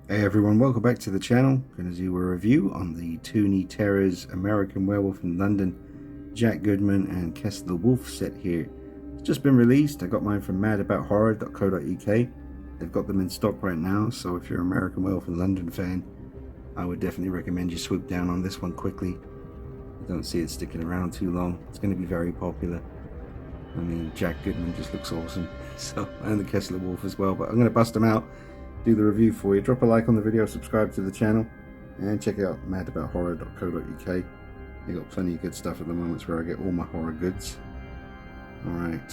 Hey everyone, welcome back to the channel. Going to do a review on the Toony Terrors American Werewolf in London Jack Goodman and Kessler Wolf set here. It's just been released. I got mine from madaboutHorror.co.uk. They've got them in stock right now, so if you're an American Werewolf in London fan, I would definitely recommend you swoop down on this one quickly. I don't see it sticking around too long. It's going to be very popular. I mean, Jack Goodman just looks awesome, so, and the Kessler Wolf as well, but I'm going to bust them out, do the review for you. Drop a like on the video, subscribe to the channel, and check out madaboutHorror.co.uk. They got plenty of good stuff at the moment. It's where I get all my horror goods. Alright,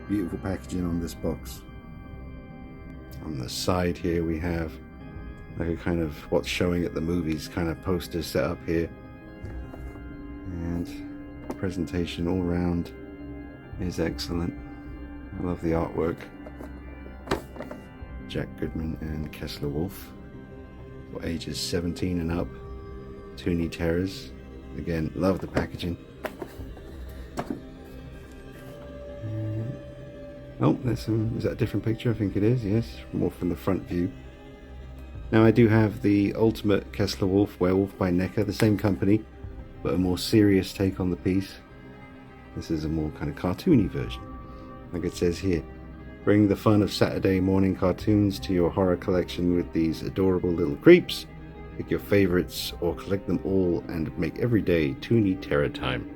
beautiful packaging on this box. On the side here we have like a kind of what's showing at the movies kind of poster set up here, and presentation all around is excellent. I love the artwork. Jack Goodman and Kessler Wolf for ages 17 and up. Toony Terrors. Again, love the packaging. Oh, there's some, is that a different picture? I think it is, yes, more from the front view. Now I do have the Ultimate Kessler Wolf Werewolf by Neca, the same company, but a more serious take on the piece. This is a more kind of cartoony version. Like it says here, bring the fun of Saturday morning cartoons to your horror collection with these adorable little creeps. Pick your favorites or collect them all and make every day Toony Terror time.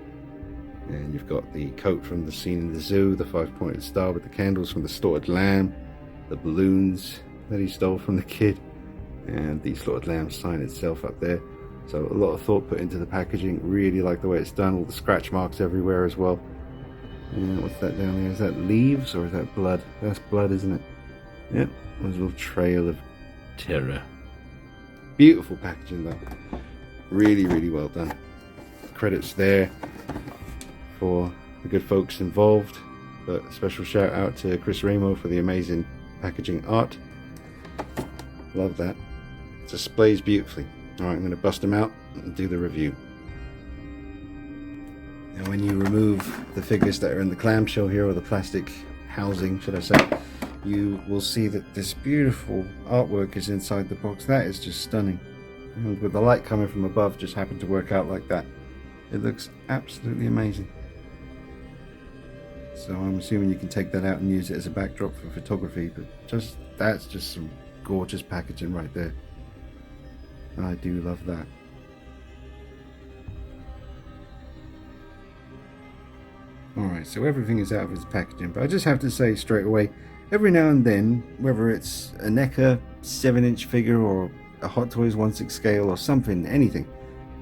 And you've got the coat from the scene in the zoo, the 5-pointed star with the candles from the slaughtered lamb, the balloons that he stole from the kid, and the slaughtered lamb sign itself up there. So a lot of thought put into the packaging. Really like the way it's done, all the scratch marks everywhere as well. And what's that down there? Is that leaves or is that blood? That's blood, isn't it? Yep, there's a little trail of terror. Beautiful packaging though. Really, really well done. Credits there for the good folks involved, but a special shout out to Chris Ramo for the amazing packaging art. Love that. It displays beautifully. Alright, I'm going to bust them out and do the review. Now when you remove the figures that are in the clamshell here, or the plastic housing should I say, you will see that this beautiful artwork is inside the box. That is just stunning. And with the light coming from above, just happened to work out like that. It looks absolutely amazing. So I'm assuming you can take that out and use it as a backdrop for photography, but just that's just some gorgeous packaging right there. I do love that. Alright, so everything is out of its packaging, but I just have to say straight away, every now and then, whether it's a Neca 7-inch figure or a Hot Toys 1/6 scale or something, anything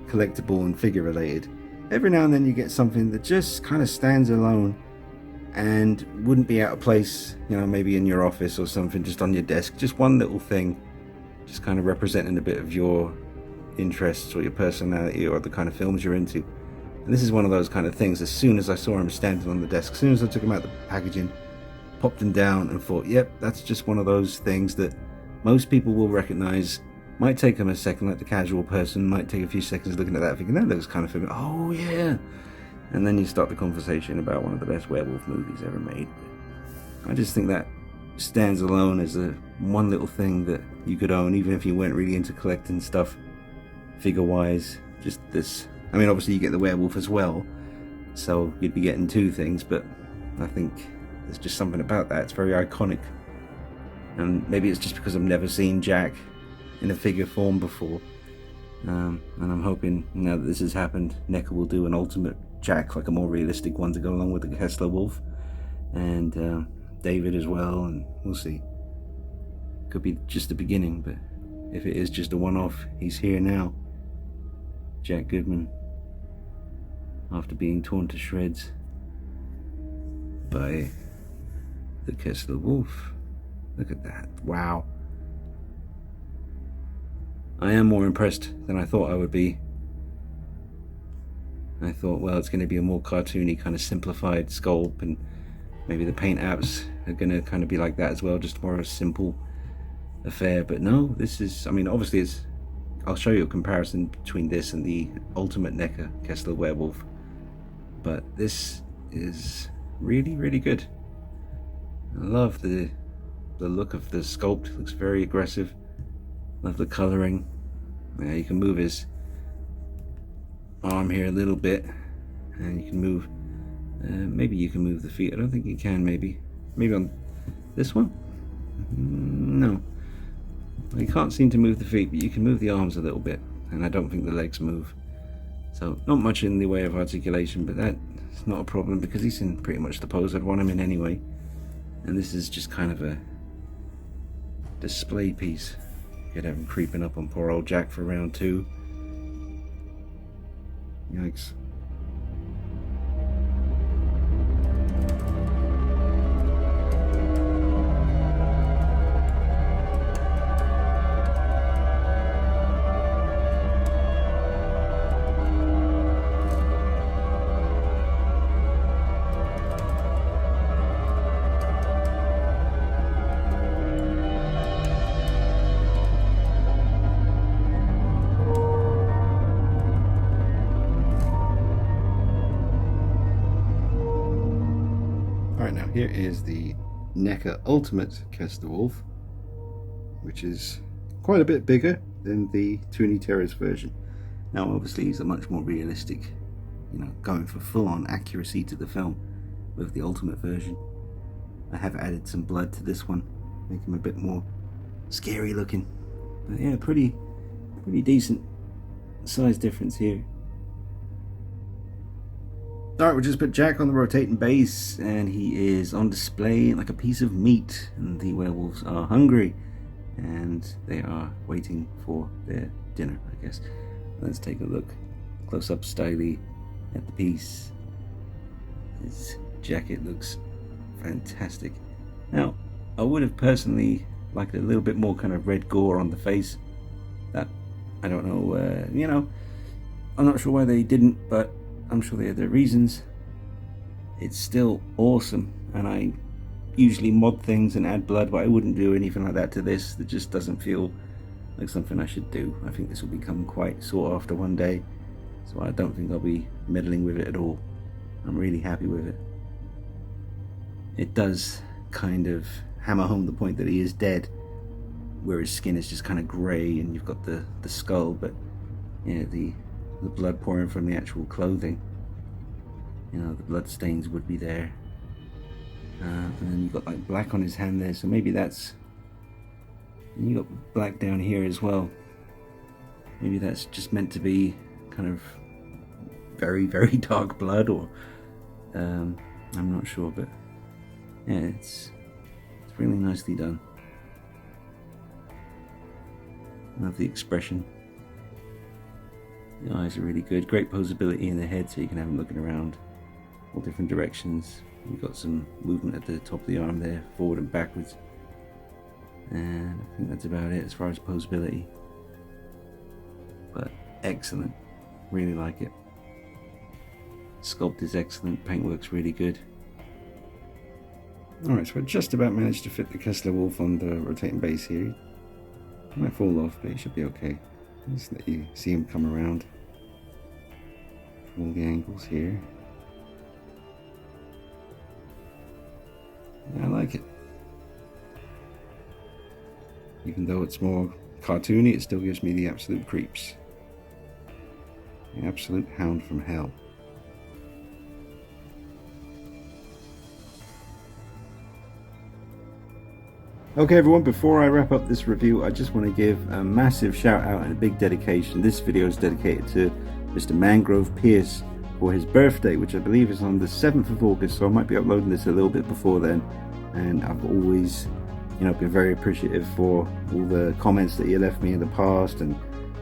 collectible and figure related, every now and then you get something that just kind of stands alone and wouldn't be out of place, you know, maybe in your office or something, just on your desk, just one little thing, just kind of representing a bit of your interests or your personality or the kind of films you're into. And this is one of those kind of things. As soon as I saw him standing on the desk, as soon as I took him out of the packaging, popped him down and thought, yep, that's just one of those things that most people will recognize. Might take them a second, like the casual person might take a few seconds looking at that thinking, that looks kind of familiar. Oh yeah. And then you start the conversation about one of the best werewolf movies ever made. I just think that stands alone as a one little thing that you could own, even if you weren't really into collecting stuff figure wise. Just this, I mean, obviously you get the werewolf as well, so you'd be getting two things, but I think there's just something about that. It's very iconic, and maybe it's just because I've never seen Jack in a figure form before, and I'm hoping now that this has happened, Neca will do an ultimate Jack, like a more realistic one to go along with the Kessler Wolf, and David as well, and we'll see. Could be just the beginning, but if it is just a one-off, he's here now. Jack Goodman, after being torn to shreds by the Kessler Wolf. Look at that, wow. I am more impressed than I thought I would be. I thought, well, it's going to be a more cartoony, kind of simplified sculpt, and maybe the paint apps are going to kind of be like that as well, just more of a simple affair. But no, this is, I mean, obviously it's, I'll show you a comparison between this and the Ultimate Neca Kessler Werewolf, but this is really, really good. I love the the look of the sculpt. It looks very aggressive. Love the coloring. Yeah, you can move his arm here a little bit, and you can move. Maybe you can move the feet. I don't think you can. Maybe on this one. No, you can't seem to move the feet, but you can move the arms a little bit, and I don't think the legs move. So not much in the way of articulation, but that's not a problem because he's in pretty much the pose I'd want him in anyway. And this is just kind of a display piece. You could have him creeping up on poor old Jack for round 2. Yikes. Alright, now here is the Neca Ultimate Kessler Wolf, which is quite a bit bigger than the Toony Terrace version. Now obviously he's a much more realistic, going for full-on accuracy to the film with the Ultimate version. I have added some blood to this one, make him a bit more scary looking. But yeah, pretty decent size difference here. Alright, we'll just put Jack on the rotating base, and he is on display like a piece of meat, and the werewolves are hungry and they are waiting for their dinner, I guess. Let's take a look close up styly at the piece. His jacket looks fantastic. Now, I would have personally liked a little bit more kind of red gore on the face. That, I don't know, I'm not sure why they didn't, but I'm sure they had their reasons. It's still awesome, and I usually mod things and add blood, but I wouldn't do anything like that to this. That just doesn't feel like something I should do. I think this will become quite sought after one day, so I don't think I'll be meddling with it at all. I'm really happy with it. It does kind of hammer home the point that he is dead, where his skin is just kind of grey and you've got the skull, but yeah, the blood pouring from the actual clothing. The blood stains would be there. And then you've got like black on his hand there, so maybe that's... And you got black down here as well. Maybe that's just meant to be kind of very, very dark blood, or... I'm not sure, but... Yeah, it's really nicely done. Love the expression. The eyes are really good. Great posability in the head, so you can have him looking around all different directions. You've got some movement at the top of the arm there, forward and backwards. And I think that's about it as far as posability. But excellent. Really like it. Sculpt is excellent. Paintwork's really good. Alright, so I just about managed to fit the Kessler Wolf on the rotating base here. It might fall off, but it should be okay. Just let you see him come around from all the angles here. Yeah, I like it. Even though it's more cartoony, it still gives me the absolute creeps. The absolute hound from hell. Okay everyone, before I wrap up this review, I just want to give a massive shout out and a big dedication. This video is dedicated to Mr. Mangrove Pierce for his birthday, which I believe is on the 7th of August, so I might be uploading this a little bit before then. And I've always, been very appreciative for all the comments that you left me in the past and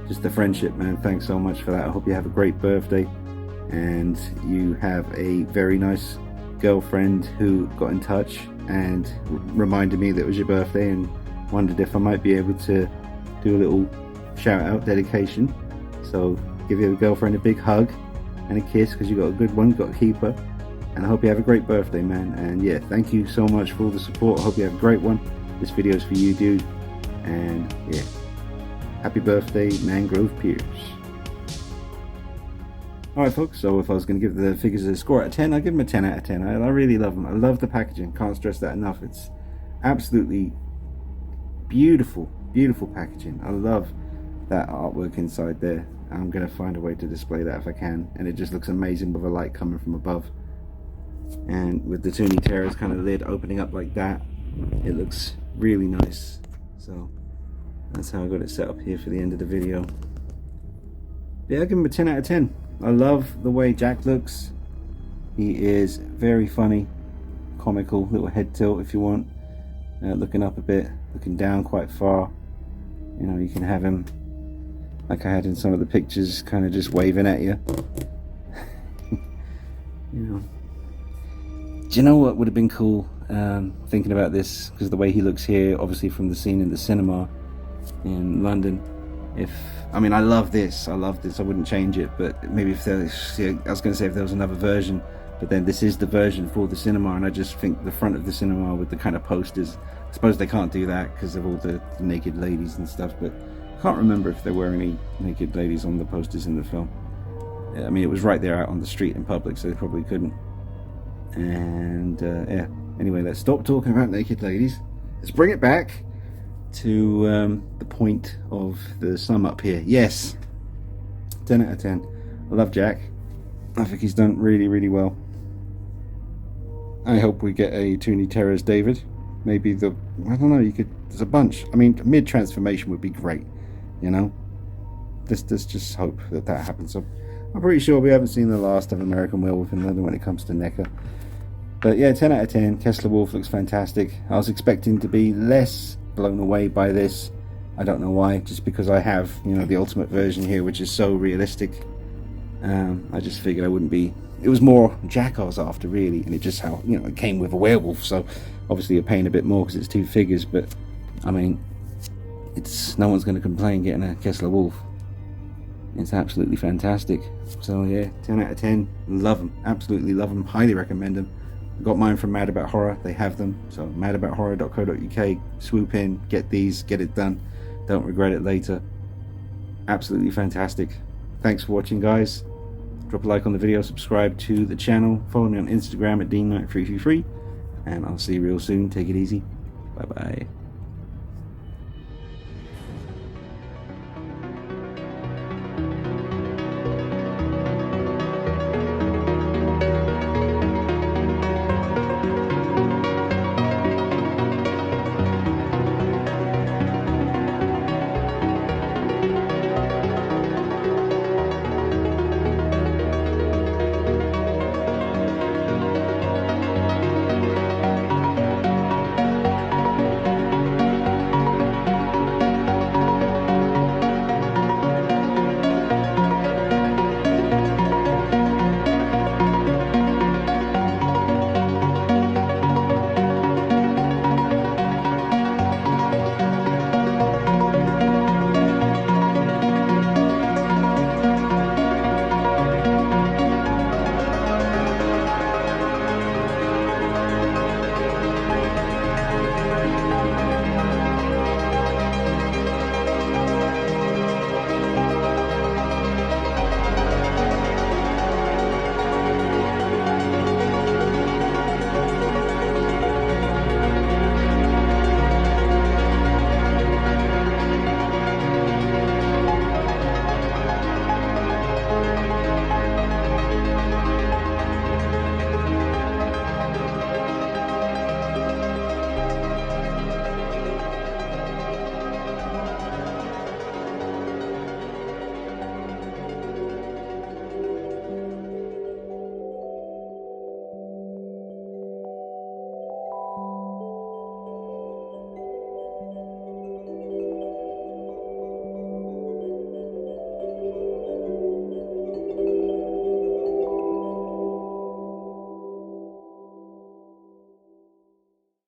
just the friendship, man. Thanks so much for that. I hope you have a great birthday and you have a very nice girlfriend who got in touch and reminded me that it was your birthday and wondered if I might be able to do a little shout out dedication. So give your girlfriend a big hug and a kiss, because you got a good one, got to keep her. And I hope you have a great birthday, man. And yeah, thank you so much for all the support. I hope you have a great one. This video is for you, dude. And yeah, happy birthday, Mangrove Pierce. Alright folks, so if I was going to give the figures a score out of 10, I'd give them a 10 out of 10. I really love them. I love the packaging, can't stress that enough. It's Absolutely beautiful, beautiful packaging. I love that artwork inside there. I'm going to find a way to display that if I can, and it just looks amazing with a light coming from above, and with the Toony Terror's kind of lid opening up like that, it looks really nice. So that's how I got it set up here for the end of the video. Yeah, I give him a 10 out of 10. I love the way Jack looks. He is very funny, comical, little head tilt if you want, looking up a bit, looking down quite far. You know, you can have him like I had in some of the pictures, kind of just waving at you. You know, do you know what would have been cool, thinking about this, because the way he looks here, obviously from the scene in the cinema in London, I mean, I love this, I wouldn't change it, but maybe if there was, I was going to say if there was another version, but then this is the version for the cinema, and I just think the front of the cinema with the kind of posters, I suppose they can't do that because of all the naked ladies and stuff, but I can't remember if there were any naked ladies on the posters in the film. I mean, it was right there out on the street in public, so they probably couldn't. And yeah, anyway, let's stop talking about naked ladies. Let's bring it back to the point of the sum up here. Yes, 10 out of 10. I love Jack. I think he's done really, really well. I hope we get a Toony Terror's David. Maybe I don't know, there's a bunch. I mean, mid-transformation would be great, you know? Let's just hope that happens. So I'm pretty sure we haven't seen the last of American Werewolf in London when it comes to Neca. But yeah, 10 out of 10. Kessler Wolf looks fantastic. I was expecting to be less blown away by this. I don't know why, just because I have, you know, the ultimate version here, which is so realistic. I just figured I wouldn't be. It was more Jack I was after, really, and it just how, you know, it came with a werewolf, so obviously you're paying a bit more because it's two figures, but I mean, it's no one's going to complain getting a Kessler Wolf. It's absolutely fantastic. So yeah, 10 out of 10. Love them, absolutely love them, highly recommend them. I got mine from Mad About Horror, they have them, so madabouthorror.co.uk, swoop in, get these, get it done, don't regret it later. Absolutely fantastic. Thanks for watching, guys. Drop a like on the video, subscribe to the channel, follow me on Instagram at DeanKnight333, and I'll see you real soon. Take it easy. Bye bye.